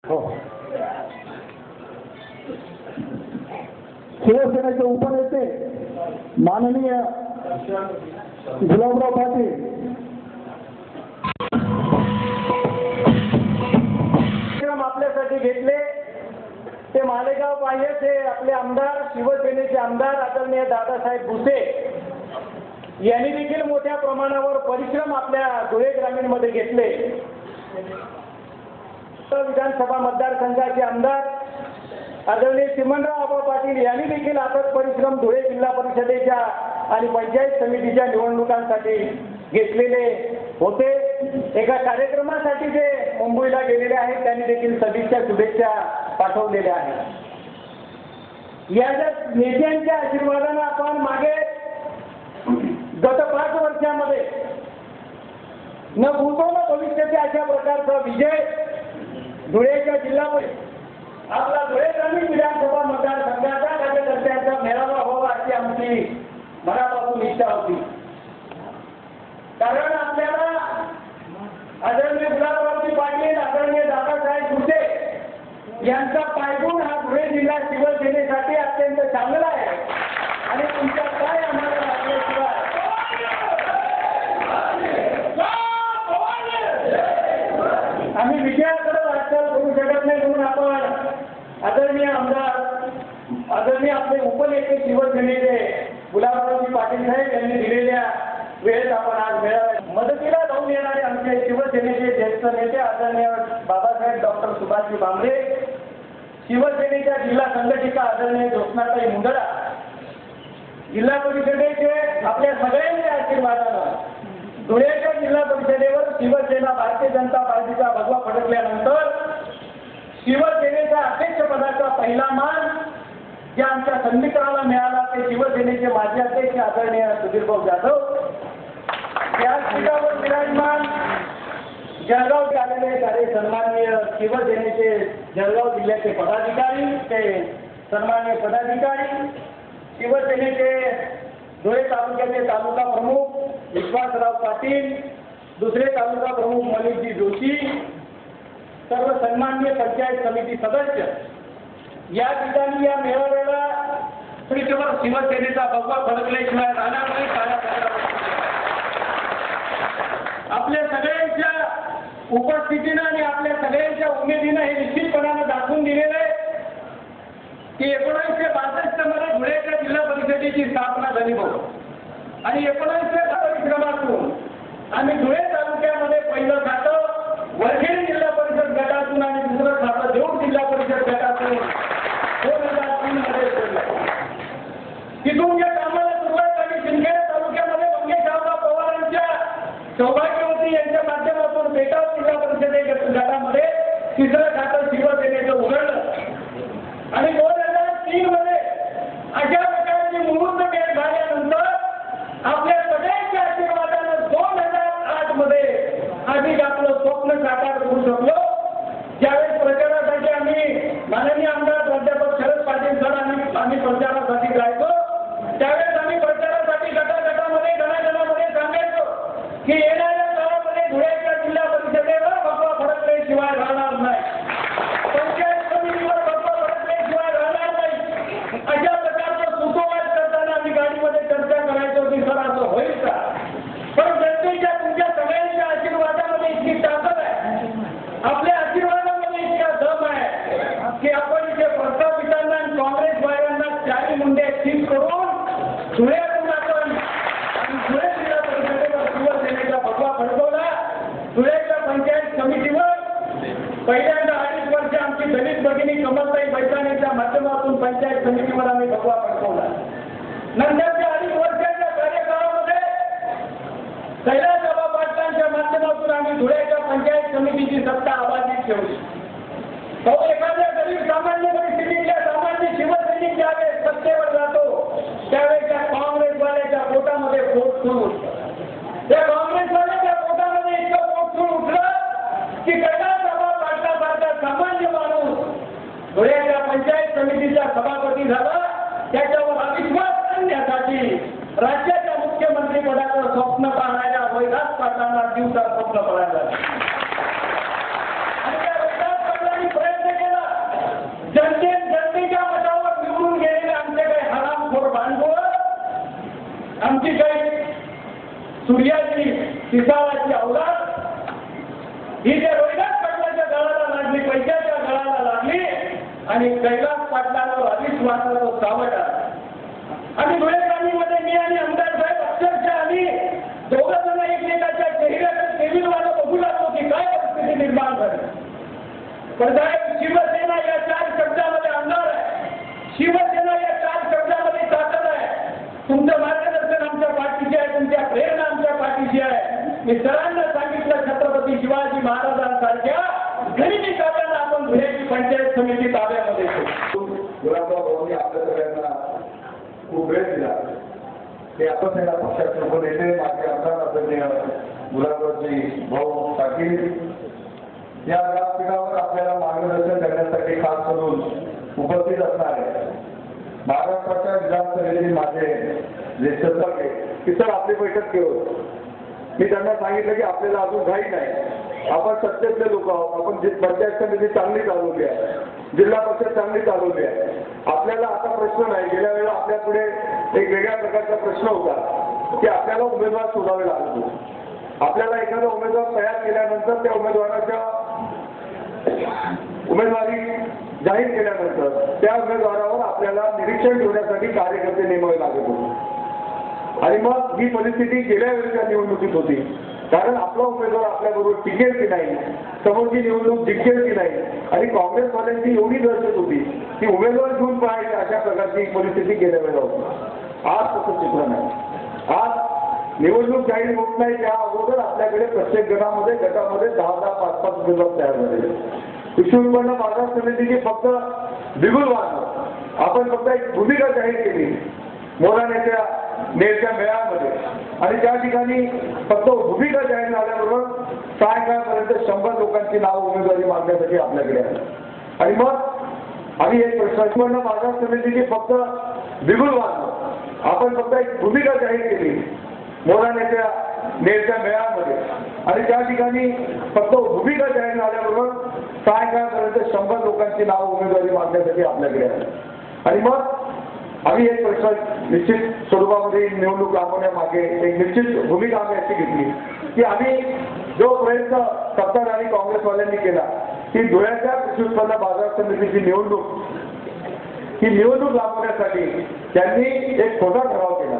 हो. शिवसेनेचे उपनेते माननीय गुलाबराव पाटील आपल्यासाठी घेतले ते मालेगाव बाह्यचे आपले आमदार शिवसेनेचे आमदार आदरणीय दादासाहेब भुसे यांनी देखील मोठ्या प्रमाणावर परिश्रम आपल्या धुळे ग्रामीण मध्ये घेतले. विधानसभा मतदारसंघाचे आमदार आदरणीय चिमणराव आबा पाटील यांनी देखील अथक परिश्रम धुळे जिल्हा परिषदेच्या आणि पंचायत समितीच्या निवडणुकांसाठी घेतलेले होते. एका कार्यक्रमासाठी जे मुंबईला गेलेले आहेत त्यांनी देखील सदिच्छा शुभेच्छा पाठवलेल्या आहेत. या नेत्यांच्या आशीर्वादाने आपण मागे गत 5 वर्षामध्ये न भूतो न भविष्याच्या अशा प्रकारचा विजय धुळेच्या जिल्हा आपला धुळे ग्रामीण विधानसभा मतदारसंघाचा कार्यकर्त्यांचा मेळावा व्हावा अशी आमची मनापासून इच्छा होती. कारण आपल्याला आदरणीय गुलाबरावजी पाटील आदरणीय दादासाहेब भुसे यांचा पायगुण हा धुळे जिल्हा शिवसेनेसाठी अत्यंत चांगला आहे आणि तुमच्या काय आम्हाला लागल्याशिवाय आम्ही विजयाकडे वाटचाल करू शकत नाही. म्हणून आपण आदरणीय आमदार आदरणीय आपले उपनेते शिवसेनेचे गुलाबरावजी पाटील साहेब यांनी दिलेल्या वेळेत आपण आज मेळाव्यात मदतीला जाऊन येणारे आमचे शिवसेनेचे ज्येष्ठ नेते आदरणीय बाबासाहेब डॉक्टर सुभाषजी भामरे, शिवसेनेच्या जिल्हा संघटिका आदरणीय ज्योत्स्नाताई मुंदडा, जिल्हा परिषदेचे आपल्या सगळ्यांच्या आशीर्वादानं धुळेच्या जिल्हा परिषदेवर शिवसेना भारतीय जनता पार्टीचा भगवा फडकल्यानंतर शिवसेनेच्या अध्यक्षपदाचा पहिला मान ज्या आमच्या सन्मित्राला मिळाला ते शिवसेनेचे माजी अध्यक्ष आदरणीय सुधीरभाऊ जाधव, या पीठावर विराजमान जळगाव आलेले सारे सन्माननीय शिवसेनेचे जळगाव जिल्ह्याचे पदाधिकारी, ते सन्माननीय पदाधिकारी, शिवसेनेचे धुळे तालुक्याचे तालुका प्रमुख विश्वासराव पाटील, दुसरे तालुका प्रमुख मनीषजी जोशी, सर्व सन्माननीय पंचायत समिती सदस्य, या ठिकाणी या मेळाव्याला शिवसेनेचा भगवा फडकल्याशिवाय राहणार नाही. आपल्या सगळ्यांच्या उपस्थितीनं आणि आपल्या सगळ्यांच्या उमेदीनं हे निश्चितपणानं दाखवून दिलेलं आहे की 1962 मध्ये धुळेच्या जिल्हा परिषदेची स्थापना झाली भाऊ आणि 19 परिश्रमातून आम्ही धुळे तालुक्यामध्ये पहिलं खातं वरखेड जिल्हा परिषद गटातून आणि दुसरं खातं देऊळ जिल्हा परिषद गटातून 2003 मध्ये जोडलं. तिथून ज्या कामाला सुरुवात झाली शिंदखेड तालुक्यामध्ये मंगेशराव पवारांच्या सौभाग्यवती यांच्या माध्यमातून बेटाव जिल्हा परिषद गटामध्ये तिसरं खातं शिवसेनेचं उघडलं आणि 2003 मध्ये अशा प्रकारची मुहूर्त भेट झाल्यानंतर आपल्या सगळ्यांच्या आशीर्वादानं 2008 मध्ये आम्ही आपलं स्वप्न साकार करू शकलो. ज्यावेळेस प्रचारासाठी आम्ही माननीय आमदार प्राध्यापक शरद पाटील सर आम्ही प्रचारासाठी जायचो त्यावेळेस आम्ही प्रचारासाठी गटागटामध्ये घणाघणामध्ये सांगायचो की येणाऱ्या काळामध्ये धुळेच्या जिल्हा परिषदेवर भगवा फडकल्याशिवाय राहणार नाही, पंचायत समितीवर भगवा फडकल्याशिवाय राहणार नाही. अशा प्रकारचं सुसंवाद करताना आम्ही गाडीमध्ये चर्चा करायचो की सर असं होईल का. पण जनतेच्या तुमच्या सगळ्यांच्या आशीर्वादामध्ये इतकी ताकद आहे, आपल्या आशीर्वादामध्ये इतका दम आहे की आपण इथे प्रस्थापितांना आणि काँग्रेस बाहेरांना चारी मुंडे ठीक करून धुळ्यातून आपण धुळे जिल्हा परिषदेवर शिवसेनेचा भगवा फडकवला. धुळेच्या पंचायत समितीवर पहिल्यांदा 2.5 वर्ष आमची दलित भगिनी कमलताई बैसाणीच्या माध्यमातून पंचायत समितीवर आम्ही भगवा फडकवला. नंतरच्या 2.5 वर्षाच्या कार्यकाळामध्ये कैलासबाबा पाटलांच्या माध्यमातून आम्ही धुळेच्या पंचायत समितीची सत्ता अबाधित ठेवली. तो एखाद्या गरीब सामान्य परिस्थितीतल्या सामान्य शिवसैनिक ज्यावेळेस सत्तेवर जातो त्यावेळेस त्या काँग्रेसवाल्याच्या पोटामध्ये पोट सुरू होतं. त्या काँग्रेसवाल्याच्या पोटामध्ये इतकं पोट सुरू उठलं की कैलासबाबा पाटलासारखा सामान्य माणूस धुळेच्या पंचायत समितीचा सभापती झाला. त्याच्यावर अविश्वास आणण्यासाठी राज्याच्या मुख्यमंत्री पदाचं स्वप्न पाहणाऱ्या वैदास पाटलांना दिवसा स्वप्न पडायला आणि त्या वैदास पाटलांनी प्रयत्न पिसाळाची अवलाद ही त्या रोहिदास पाटलाच्या गळाला लागली, पैशाच्या गळाला लागली आणि कैलास पाटलावर अविश्वासाचा सावट आला. आणि धुळेकानीमध्ये मी आणि आमदार साहेब अक्षरशः आम्ही दोघं जण एकमेकाच्या चेहऱ्याचं टेबिलवाला बघू लागलो की काय परिस्थिती निर्माण झाली. पण साहेब, शिवसेना या 4 शब्दामध्ये आमदार आहे, शिवसेना या 4 शब्दामध्ये ताकद आहे. तुमचं मार्गदर्शन आमच्या पाठीशी आहे, तुमच्या प्रेरणा आमच्या पाठीशी आहे. मी सरांना सांगितलं, छत्रपती शिवाजी महाराजांसारख्या गरीबी काव्यांना आपण धुळ्याची पंचायत समिती ताब्यामध्ये घेऊ. गुलाबराव भाऊंनी आपल्या सगळ्यांना खूप वेळ दिला. ते आपण या पक्षाचे उपनेते माझे आमदार आदरणीय गुलाबरावजी भाऊ पाटील या व्यासपीठावर आपल्याला मार्गदर्शन करण्यासाठी खास करून उपस्थित असणार आहे. महाराष्ट्राच्या विधानसभेतील माझे जे सदस्य की सर आपली बैठक केली. मी त्यांना सांगितलं की आपल्याला अजून घाई नाही, आपण सत्तेतले लोक आहोत, आपण पंचायत समिती चांगली चालवली आहे, जिल्हा परिषद चांगली चालवली आहे, आपल्याला आता प्रश्न नाही. गेल्या वेळेला आपल्या पुढे एक वेगळ्या प्रकारचा प्रश्न होता की आपल्याला उमेदवार शोधावे लागतो. आपल्याला एखादा उमेदवार तयार केल्यानंतर त्या उमेदवारी जाहीर केल्यानंतर त्या उमेदवारावर आपल्याला निरीक्षण ठेवण्यासाठी कार्यकर्ते नेमावे लागत होते. आणि मग ही परिस्थिती गेल्या वेळेच्या निवडणुकीत होती, कारण आपला उमेदवार आपल्याबरोबर टिकेल की नाही, समोरची निवडणूक जिंकेल की नाही, आणि काँग्रेसवाल्यांची एवढी दहशत होती की उमेदवार घेऊन पाहायचे अशा प्रकारची परिस्थिती गेल्या वेळेला होती. आज तसं चित्र नाही. आज निवडणूक जाहीर होत नाही त्या अगोदर आपल्याकडे प्रत्येक गटामध्ये 10-10, 5-5 उमेदवार तयार झालेले. कृषी उत्पन्न बाजार समितीची फक्त बिगुल वाढ आपण फक्त एक भूमिका जाहीर केली मोराण्याच्या नेरच्या मेळामध्ये, आणि त्या ठिकाणी फक्त भूमिका जाहीर झाल्याबरोबर सायंकाळपर्यंत 100 लोकांची नाव उमेदवारी मागण्यासाठी आपल्याकडे आली. आणि मग आम्ही एक प्रश्न बाजार समितीची फक्त बिगुल वाढ आपण फक्त एक भूमिका जाहीर केली मोराण्याच्या नेरच्या मेळामध्ये, आणि त्या ठिकाणी फक्त भूमिका जाहीर झाल्याबरोबर सायंकाळपर्यंत 100 लोकांची नाव उमेदवारी मागण्यासाठी आपल्याकडे आली. आणि मग आम्ही एक प्रश्न निश्चित स्वरूपामध्ये निवडणूक लांबवण्यामागे एक निश्चित भूमिका आम्ही अशी घेतली की आम्ही जो प्रयत्न सत्ताधारी काँग्रेसवाल्यांनी केला की धुळ्याच्या कृषी उत्पन्न बाजार समितीची निवडणूक ही निवडणूक लांबवण्यासाठी त्यांनी एक खोटा ठराव केला.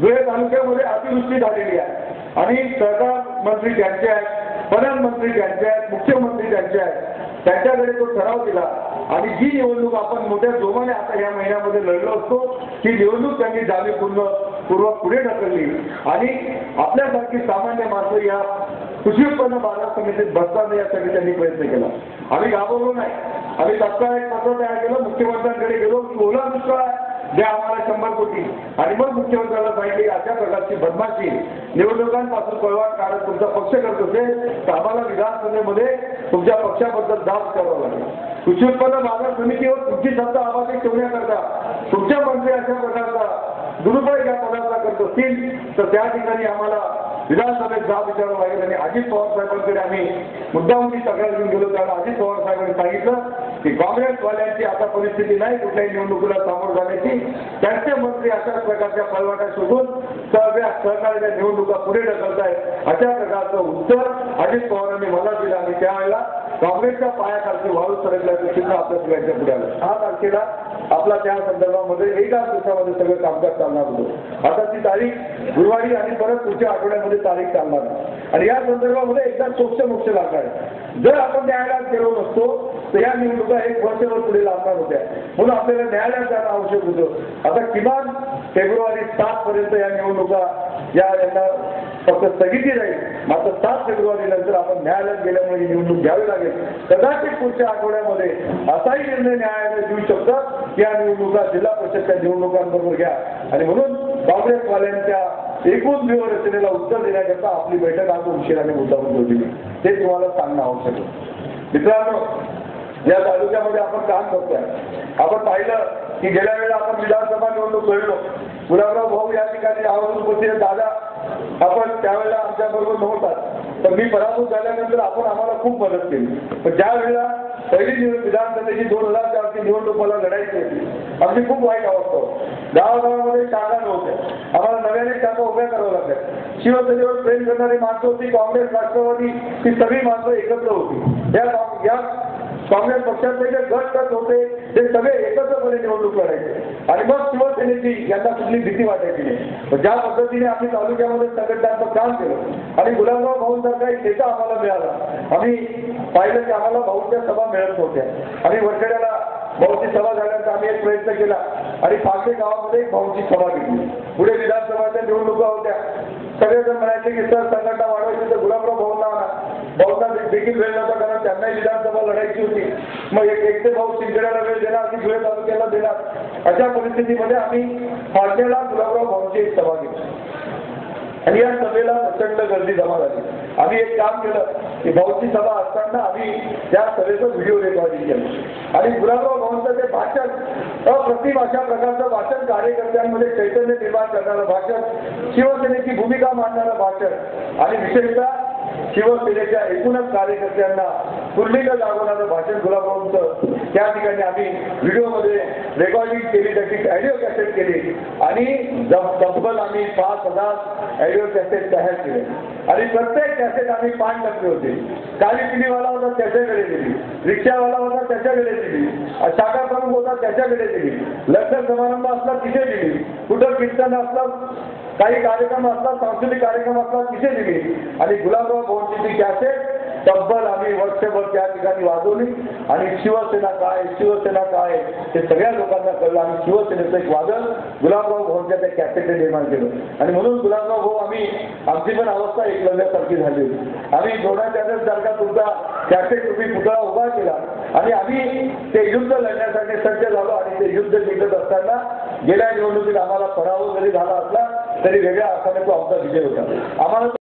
धुळे तालुक्यामध्ये अतिवृष्टी झालेली आहे आणि सहकार मंत्री त्यांचे आहेत, पणन मंत्री त्यांचे आहेत, मुख्यमंत्री त्यांचे आहेत, त्यांच्याकडे तो ठराव दिला. आणि जी निवडणूक आपण मोठ्या जोमाने आता या महिन्यामध्ये लढलो असतो ती निवडणूक त्यांनी जाणीवपूर्वक पुढे ढकलली आणि आपल्यासारखी सामान्य माणसं या कृषी उत्पन्न बाजार समितीत बसणार यासाठी त्यांनी प्रयत्न केला. आम्ही घाबरलो नाही. आम्ही तात्काळ एक पत्र तयार केलं, मुख्यमंत्र्यांकडे गेलो की ओला दुष्काळ द्या आम्हाला 100 कोटी, आणि मग मुख्यमंत्र्यांना सांगितले अशा प्रकारची बदमाशी निवडणुकांपासून पळवाट काढत तुमचा पक्ष करत असेल तर आम्हाला विधानसभेमध्ये तुमच्या पक्षाबद्दल दाब करावा लागेल. कृषी उत्पन्न बाजार समितीवर तुमची सत्ता आवाज ठेवण्याकरता तुमच्या मंत्री अशा प्रकारचा दुरुपयोग या पदाचा करत असतील तर त्या ठिकाणी आम्हाला विधानसभेत जाब विचारावं लागेल. आणि अजित पवार साहेबांकडे आम्ही मुद्दामून तक्रार घेऊन गेलो. त्याला अजित पवार साहेबांनी सांगितलं की काँग्रेसवाल्यांची आता परिस्थिती नाही कुठल्याही निवडणुकीला सामोरं जाण्याची. त्यांचे मंत्री अशाच प्रकारच्या पळवाटा शोधून सहकार्याच्या निवडणुका पुढे ढकलतायत अशा प्रकारचं उत्तर अजित पवारांनी मला दिलं. आणि त्यावेळेला काँग्रेसच्या पायाखालची वाळू सरकल्याचं चिन्ह आपल्या सगळ्यांच्या पुढे आलं. 6 तारखेला आपला त्या संदर्भामध्ये 1 दिवसामध्ये सगळं कामकाज चालणार होतं. आता ती तारीख गुरुवारी आणि परत पुढच्या आठवड्यामध्ये तारीख चालणार आहे. आणि या संदर्भामध्ये एकदा मोक्ष लागणार आहे. जर आपण न्यायालयात गेलो नसतो तर या निवडणुका 1 वर्षभर पुढे लागणार होत्या. म्हणून आपल्याला न्यायालयात जाणं आवश्यक होतं. आता किमान फेब्रुवारी 7 पर्यंत या निवडणुका यांना फक्त स्थगिती राहील. मात्र 7 फेब्रुवारी नंतर आपण न्यायालयात गेल्यामुळे निवडणूक घ्यावी लागेल. कदाचित पुढच्या आठवड्यामध्ये असाही निर्णय न्यायालय देऊ शकतात की या निवडणुका जिल्हा परिषदच्या निवडणुकांबरोबर घ्या. आणि म्हणून काँग्रेसवाल्यांच्या एकूण व्यूहरचनेला उत्तर देण्याकरता आपली बैठक आज उशिराने मुद्दामून ठेवली. ते तुम्हाला सांगणं आवश्यक आहे. मित्रांनो, या तालुक्यामध्ये आपण काम करतोय. आपण पाहिलं की गेल्या वेळेला आपण विधानसभा निवडणूक लढलो. गुलाबराव भाऊ या ठिकाणी आवर्जून उपस्थित दादा आपण त्यावेळेला आमच्या बरोबर नव्हतात, पण मी पराभूत झाल्यानंतर आपण आम्हाला खूप मदत केली. पण ज्या वेळेला पहिली विधानसभेची 2004ची निवडणूक मला लढायची होती, आमची खूप वाईट अवस्था होती. गावागावामध्ये शाखा नव्हत्या, आम्हाला नव्याने शाखा उभ्या कराव्या लागल्या. शिवसेनेवर प्रेम करणारी माणसं होती, काँग्रेस, राष्ट्रवादी ही सगळी माणसं एकत्र होती. या काँग्रेस पक्षातले जे गट होते ते सगळे एकत्रपणे निवडणूक लढायचे आणि मग शिवसेनेची यांना कुठली भीती वाटायची नाही. ज्या पद्धतीने आम्ही तालुक्यामध्ये संघटनांचं काम केलं आणि गुलाबराव भाऊंसारखा एक नेता आम्हाला मिळाला. आम्ही पाहिलं की आम्हाला भाऊंच्या सभा मिळत होत्या आणि वरखेड्याला भाऊची सभा झाल्यानंतर आम्ही एक प्रयत्न केला आणि पाचशे गावामध्ये एक भाऊची सभा घेतली. पुढे विधानसभाच्या निवडणुका होत्या. सगळेजण म्हणायचे की सर संघटना वाढवायची तर गुलाबराव भाऊंना देखील वेळ नव्हता, कारण त्यांनाही विधानसभा लढायची होती. मग एकटे भाऊ शिंदेला वेळ देणार की धुळे तालुक्याला देणार, अशा परिस्थितीमध्ये आम्ही फाळकेला गुलाबराव भाऊंची एक सभा घेतली आणि या सभेला प्रचंड गर्दी जमा झाली. आम्ही एक काम केलं की भाऊची सभा असताना आम्ही त्या सभेचं व्हिडिओ रेकॉर्डिंग केलं आणि गुलाबराव भाऊंचं ते भाषण अप्रतिम अशा प्रकारचं भाषण, कार्यकर्त्यांमध्ये चैतन्य निर्माण करणारं भाषण, शिवसेनेची भूमिका मांडणारं भाषण आणि विशेषतः शिवसेनेच्या एकूणच कार्यकर्त्यांना पूर्णिका दाखवणारं भाषण गुलाबरावांचं त्या ठिकाणी आम्ही व्हिडिओमध्ये रेकॉर्डिंग केली, त्याची ऑडिओ कॅसेट केली आणि तब्बल आम्ही 5,000 ऑडिओ कॅसेट तयार केले आणि प्रत्येक कॅसेट आम्ही 5 टप्पे होते. गाडी पिढीवाला होता त्याच्याकडे दिली, रिक्षावाला होता त्याच्याकडे दिली, शाखा प्रमुख होता त्याच्याकडे दिली, लग्न समारंभ असला तिथे दिली, कुठं कीर्तन असला, काही कार्यक्रम असला, सांस्कृतिक कार्यक्रम असला तिथे दिली आणि गुलाबराव भाऊंची ती कॅसेट तब्बल आम्ही वर्षभर त्या ठिकाणी वाजवली आणि शिवसेना काय हे सगळ्या लोकांना कळलं आणि शिवसेनेचं एक वादळ गुलाबराव भाऊंच्या त्या कॅसेटने निर्माण केलं आणि म्हणून गुलाबराव भाऊ आमची पण अवस्था एकलव्यासारखी झाली होती. आम्ही द्रोणाचार्यासारखा तुमचा कॅसेट तुम्ही पुतळा उभा केला आणि आम्ही ते युद्ध लढण्यासाठी सज्ज झालो आणि ते युद्ध जिंकत असताना गेल्या निवडणुकीत आम्हाला पराभव जरी झाला असला तरी वेगळ्या अर्थाने तो आमचा विजय होता. आम्हाला